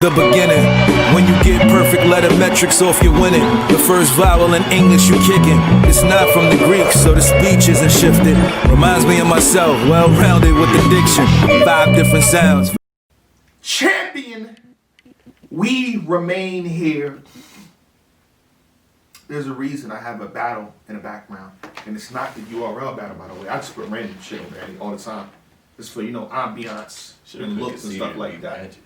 The beginning, when you get perfect letter metrics off, you're winning. The first vowel in English you kicking. It's not from the Greek, so the speech isn't shifted. Reminds me of myself, well-rounded with the diction. 5 different sounds. Champion, we remain here. There's a reason I have a battle in the background. And it's not the URL battle, by the way. I just put random shit on there all the time. It's for, ambiance and looks and stuff like that.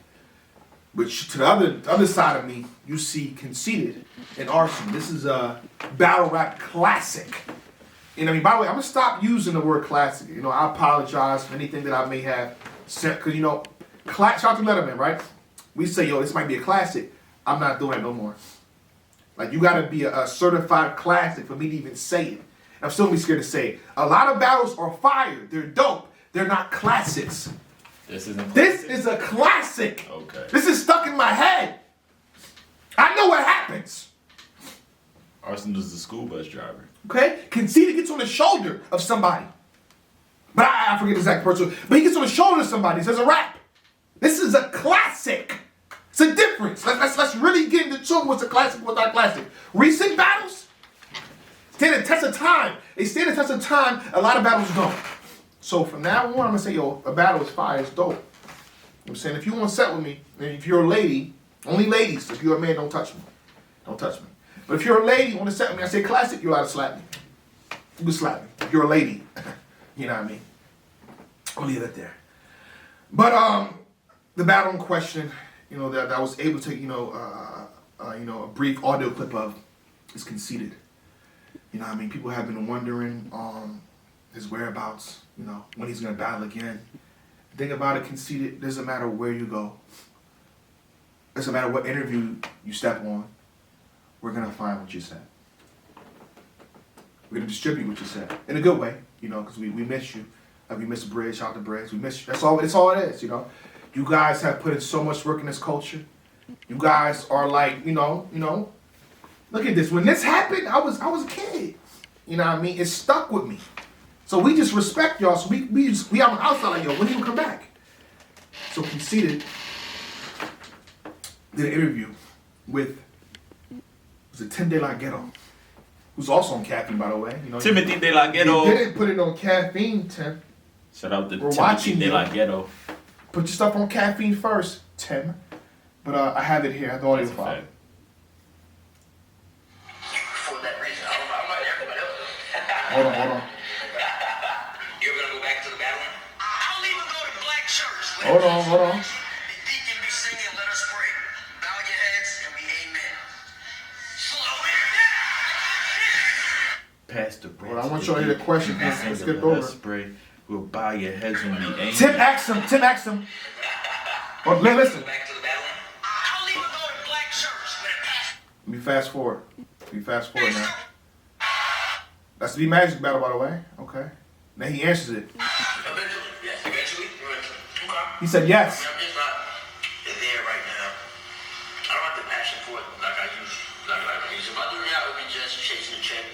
But to the other side of me, you see Conceited and Arson. This is a battle rap classic. And I mean, by the way, I'm gonna stop using the word classic. I apologize for anything that I may have said, because shout out to Letterman, right? We say, this might be a classic. I'm not doing it no more. Like, you gotta be a certified classic for me to even say it. And I'm still gonna be scared to say it. A lot of battles are fire. They're dope. They're not classics. This isn't. This is a classic. Okay. This is stuck in my head. I know what happens. Arson is the school bus driver. Okay? Conceited gets on the shoulder of somebody. But I forget the exact person. But he gets on the shoulder of somebody. Says a rap. This is a classic. It's a difference. Let's really get into tune what's a classic, what's not classic. Recent battles stand the test of time. They stand the test of time. A lot of battles don't. So from now on, I'm gonna say, a battle is fire, it's dope. I'm saying, if you want to set with me, and if you're a lady, only ladies, if you're a man, don't touch me. Don't touch me. But if you're a lady, want to set with me, I say classic, you're allowed to slap me. You can slap me. If you're a lady. You know what I mean? I'll leave it there. But the battle in question, that I was able to take, a brief audio clip of is Conceited. You know what I mean? People have been wondering his whereabouts, when he's going to battle again. The thing about it, Conceited, it doesn't matter where you go. It doesn't matter what interview you step on. We're going to find what you said. We're going to distribute what you said. In a good way, because we miss you. Like, we miss Bridge, shout out to Bridge. We miss you. That's all it is, You guys have put in so much work in this culture. You guys are like, look at this. When this happened, I was a kid. You know what I mean? It stuck with me. So we just respect y'all. So we on the outside like, when do you come back? So Conceited did an interview with, Tim De La Ghetto, who's also on caffeine, by the way. Timothy De La Ghetto. He didn't put it on caffeine, Tim. Shout out to We're Timothy watching De you. La Ghetto. Put your stuff on caffeine first, Tim. But I have it here. I have the audio That's a file. fact. For that reason, I'm like everybody else. Hold on. You're gonna go back to the battle? I don't even go to black church. Hold on. The deacon be singing, let us pray. Bow your heads and we amen. Slow it down. Pastor Brent. Well, I want y'all to hear the question. Let's skip over. Let's pray. We'll bow your heads when we aim. Tim asked him. Well, listen. Go back to the battle? I don't even go to black church with a pastor. Let me fast forward now. That's the Magic battle, by the way. Okay. Now he answers it. Eventually, yes. Eventually. Okay. He said yes. I'm just not there right now. I don't have the passion for it like I used to. If I do that, it would be just chasing the check.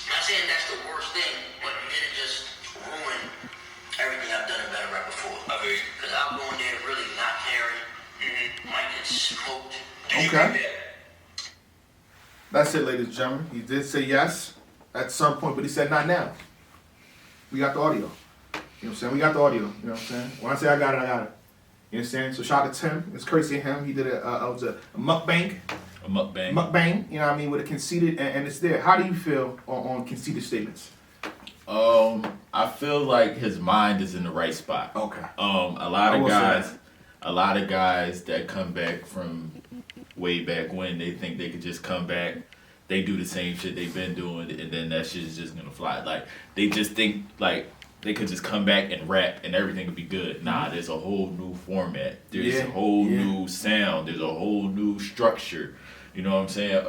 Not saying that's the worst thing, but it just ruin everything I've done in battle rap before. Because I'll go in there really not caring. Might get smoked. Okay. That's it, ladies and gentlemen. He did say yes at some point, but he said not now. We got the audio. You know what I'm saying? We got the audio. You know what I'm saying? When I say I got it, I got it. You know what I'm saying? So shout out to Tim. It's crazy to him. He did it was a mukbang. A mukbang. Mukbang, you know what I mean, with a Conceited, and it's there. How do you feel on Conceited statements? I feel like his mind is in the right spot. Okay. A lot of guys that come back from way back when, they think they could just come back, they do the same shit they've been doing, and then that shit is just gonna fly. Like, they just think like they could just come back and rap and everything would be good. Nah, there's a whole new format. There's a whole new sound. There's a whole new structure. You know what I'm saying?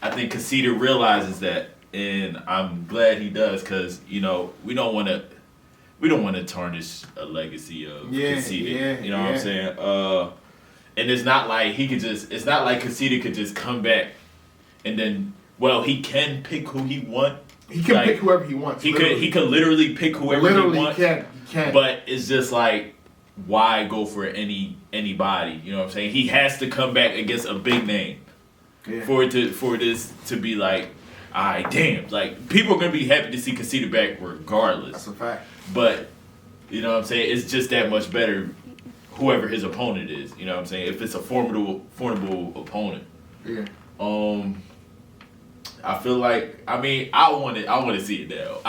I think Conceited realizes that, and I'm glad he does, because we don't want to tarnish a legacy of Conceited. You know what I'm saying? And it's not like it's not like Conceited could just come back and then, he can pick who he wants. He can pick whoever he wants. He could literally pick whoever he wants. He can. But it's just like, why go for anybody? You know what I'm saying? He has to come back against a big name for this to be like, all right, damn. Like, people are gonna be happy to see Conceited back regardless. That's a fact. But you know what I'm saying? It's just that much better, whoever his opponent is. You know what I'm saying? If it's a formidable opponent. Yeah. I feel like, I want to see it now.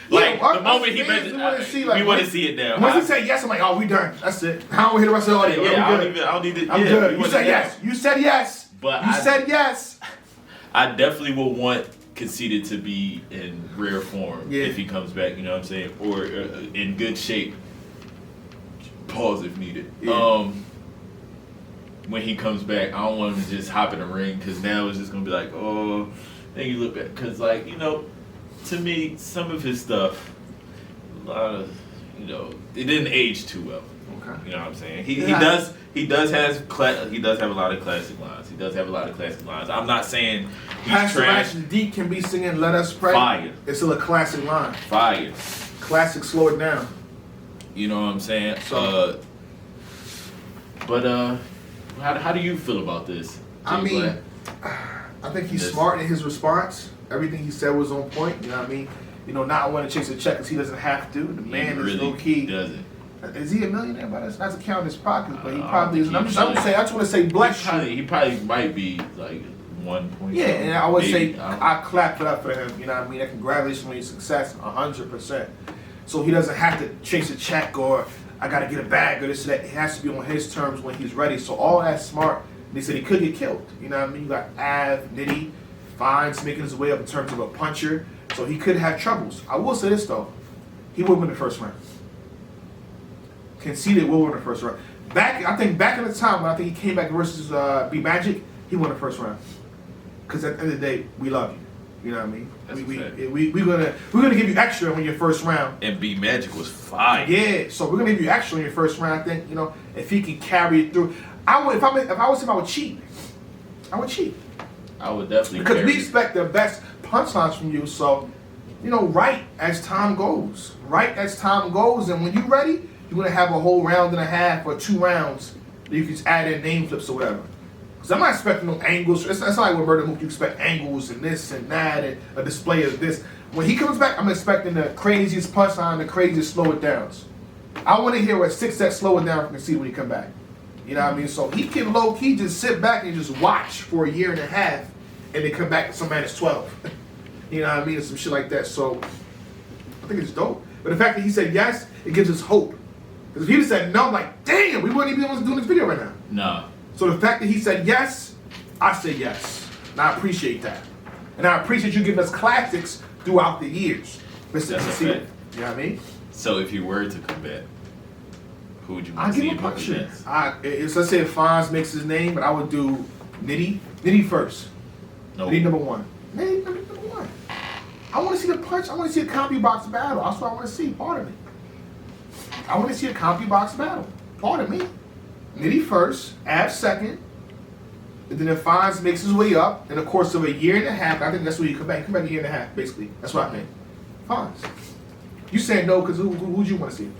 The moment he mentioned, we want to see it now. Once he said yes, I'm like, oh, we done. That's it. I don't want to hear the rest of the audio. Yeah, I don't need it. I'm good. You said yes. You said yes. But you said yes. I definitely would want Conceited to be in rare form if he comes back. You know what I'm saying, or in good shape. Pause if needed. Yeah. When he comes back, I don't want him to just hop in the ring because now it's just gonna be like, oh. Then you look back, because, like, you know, to me, some of his stuff, a lot of, you know, it didn't age too well. Okay. You know what I'm saying? He does have a lot of classic lines. I'm not saying he's Pastor trash. Ashton Deep can be singing "Let Us Pray." Fire. It's still a classic line. Fire. Classic. Slow it down. You know what I'm saying? So, how do you feel about this? I mean, Black? I think he's smart in his response. Everything he said was on point. You know what I mean? You know, not wanting to chase a check because he doesn't have to. The man is low key. Doesn't. Is he a millionaire? But that's not to count his pockets, but he probably is. I'm just saying. I just want to say bless you. He probably might be like 1 Yeah, and I would say I clap it up for him. You know what I mean? And congratulations on your success, 100%. So he doesn't have to chase a check or I got to get a bag or this or that. It has to be on his terms when he's ready. So all that's smart. They said he could get killed. You know what I mean? You got Av, Nitty, Fines making his way up in terms of a puncher. So he could have troubles. I will say this, though. He will win the first round. Conceited will win the first round. I think back in the time when I think he came back versus B Magic, he won the first round. Because at the end of the day, we love you. You know what I mean? We're gonna give you extra on your first round. And B Magic was fire. Yeah, so we're gonna give you extra on your first round. I think, you know, if he can carry it through. If I was him, I would cheat. I would cheat. I would definitely because we expect the best punchlines from you. So, you know, right as time goes, and when you're ready, you're gonna have a whole round and a half or 2 rounds that you can just add in name flips or whatever. Because I'm not expecting no angles. It's not like with Murder Mook, you expect angles and this and that and a display of this. When he comes back, I'm expecting the craziest punchline, the craziest slow it downs. I want to hear a 6-set slow it down from Conceited when he come back. You know what I mean? So he can low-key just sit back and just watch for a year and a half and then come back to some man that's 12. You know what I mean? And some shit like that. So I think it's dope. But the fact that he said yes, it gives us hope. Because if he said no, I'm like, damn, we wouldn't even be able to do this video right now. No. So the fact that he said yes, I say yes. And I appreciate that. And I appreciate you giving us classics throughout the years. Mr. Conceited. You know what I mean? So if you were to come back, who would you want I'll to see give him him a up puncher. against? Let's say if Fonz makes his name, but I would do Nitty. Nitty first. No. Nitty number 1. Nitty number 1. I want to see the punch. I want to see a CompuBox battle. That's what I want to see. Pardon me. I want to see a CompuBox battle. Pardon me. Nitty first, Av second, and then if Fonz makes his way up in the course of a year and a half, I think that's where you come back. Come back a year and a half, basically. That's what I think. Fonz. You saying no because who'd you want to see?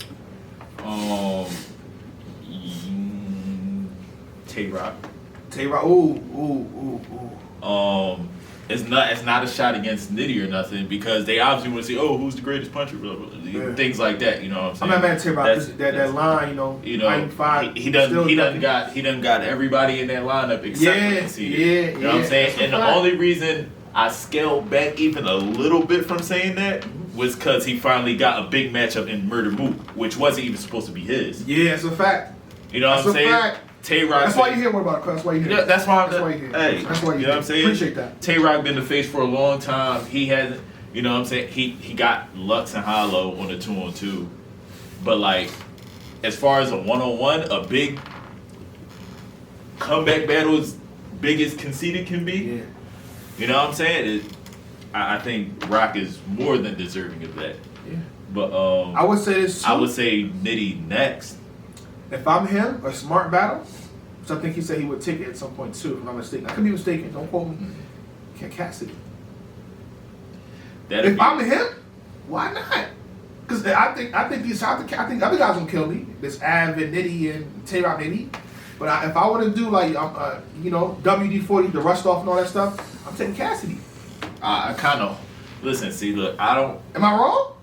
Tay-Rock. Tay-Rock. Ooh. It's not a shot against Nitty or nothing because they obviously want to see, who's the greatest puncher, blah, blah, blah, yeah. Things like that. You know what I'm saying? I'm not mad at Tay-Rock. That line, you know, he done got everybody in that lineup except for Conceited. Yeah, you know what I'm saying? And the only reason I scaled back even a little bit from saying that was because he finally got a big matchup in Murder Mook, which wasn't even supposed to be his. Yeah, it's a fact. You know what I'm saying? Fact. Tay-Rock. That's why you hear more about it. That's why you hear. Yeah, that's why you're here. Hey, that's why you know what I'm saying? Appreciate that. Tay-Rock been the face for a long time. He hasn't, you know what I'm saying? He got Lux and Hollow on the 2-on-2. But like, as far as a 1-on-1, a big comeback battle as big as Conceited can be. Yeah. You know what I'm saying? I think Rock is more than deserving of that. Yeah. But I would say this too. I would say Nitty next. If I'm him, a smart battle, which I think he said he would take it at some point too, if I'm not mistaken. I could be mistaken, don't quote me. Can't Cassidy. If I'm him, why not? Because I think other guys gonna kill me. There's Av and Nitty and Tay-Rock maybe. But if I want to do like WD-40, the rust off and all that stuff, I'm taking Cassidy. I kind of listen. See, look, I don't. Am I wrong?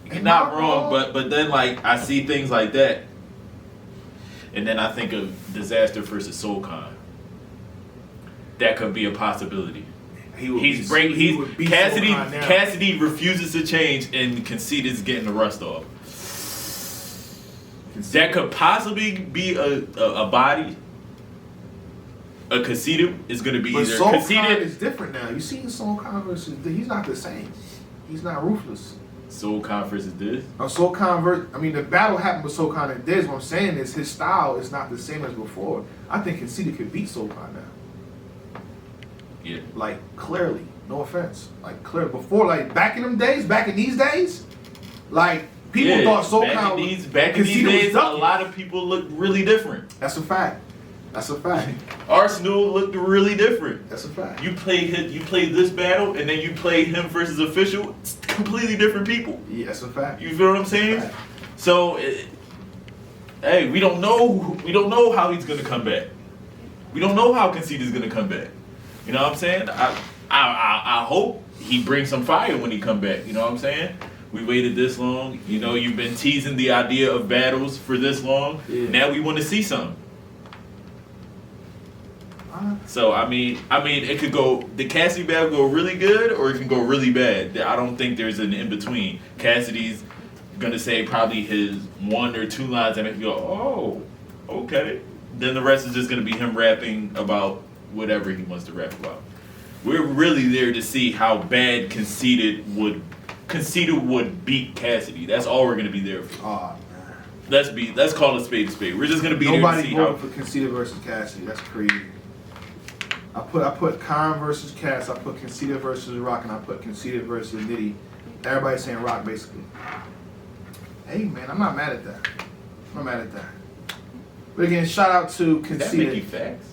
You're not wrong, but then like I see things like that, and then I think of Disaster versus Soul Khan. That could be a possibility. Cassidy refuses to change, and Conceited is getting the rust off. That could possibly be a body. A Conceited is going to be but either Soul Conceited. Khan is different now. You seen Soul Khan versus he's not the same. He's not ruthless. Soul Khan versus this. Soul Khan the battle happened with Soul Khan and Diz. What I'm saying is his style is not the same as before. I think Conceited could beat Soul Khan now. Yeah. Like clearly, no offense. Like clear before, like back in these days, like people thought Soul Khan back in these days, a lot of people looked really different. That's a fact. Arsenal looked really different. That's a fact. You played this battle, and then you played him versus Official. It's completely different people. Yeah, that's a fact. You feel what I'm saying? So, hey, we don't know how he's gonna come back. We don't know how Conceited is gonna come back. You know what I'm saying? I hope he brings some fire when he come back. You know what I'm saying? We waited this long. You know, you've been teasing the idea of battles for this long. Yeah. Now we want to see some. So I mean, it could go. The Cassidy battle go really good, or it can go really bad. I don't think there's an in between. Cassidy's gonna say probably his 1 or 2 lines, and make you go, "Oh, okay." Then the rest is just gonna be him rapping about whatever he wants to rap about. We're really there to see how bad Conceited would beat Cassidy. That's all we're gonna be there for. Oh man. Let's call it spade a spade. We're just gonna be Nobody there to see how. voted for Conceited versus Cassidy. That's crazy. I put Khan versus Cass. I put Conceited versus Rock, and I put Conceited versus Nitty. Everybody's saying Rock basically. Hey man, I'm not mad at that. But again, shout out to Conceited. That Mickey Facts?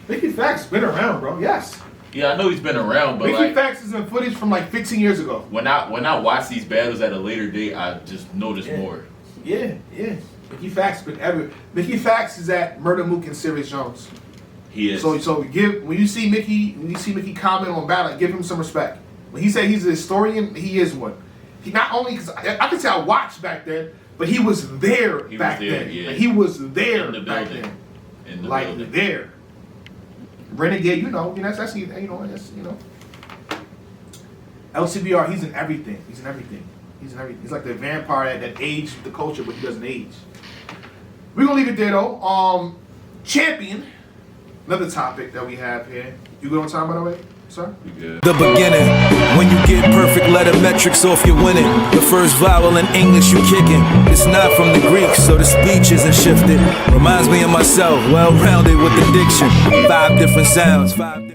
Mickey Facts been around, bro. Yes. Yeah, I know he's been around, but Mickey Facts is in footage from like 15 years ago. When I watch these battles at a later date, I just notice more. Yeah. Mickey Facts is at Murder Mook and Sirius Jones. He is. So when you see Mickey comment on battle, give him some respect. When he said he's a historian, he is one. He not only because I can say I watched back then, but he was there back then. Yeah. Like, he was there in the back building. then. In the like building. there. Renegade, that's LCBR, he's in everything. He's like the vampire that aged the culture, but he doesn't age. We're gonna leave it there though. Champion, another topic that we have here. You good on time, by the way, sir? The beginning, when you get perfect letter metrics off, you're winning. The first vowel in English you kicking. It's not from the Greek, so the speech isn't shifted. Reminds me of myself, well-rounded with the diction. 5 different sounds, 5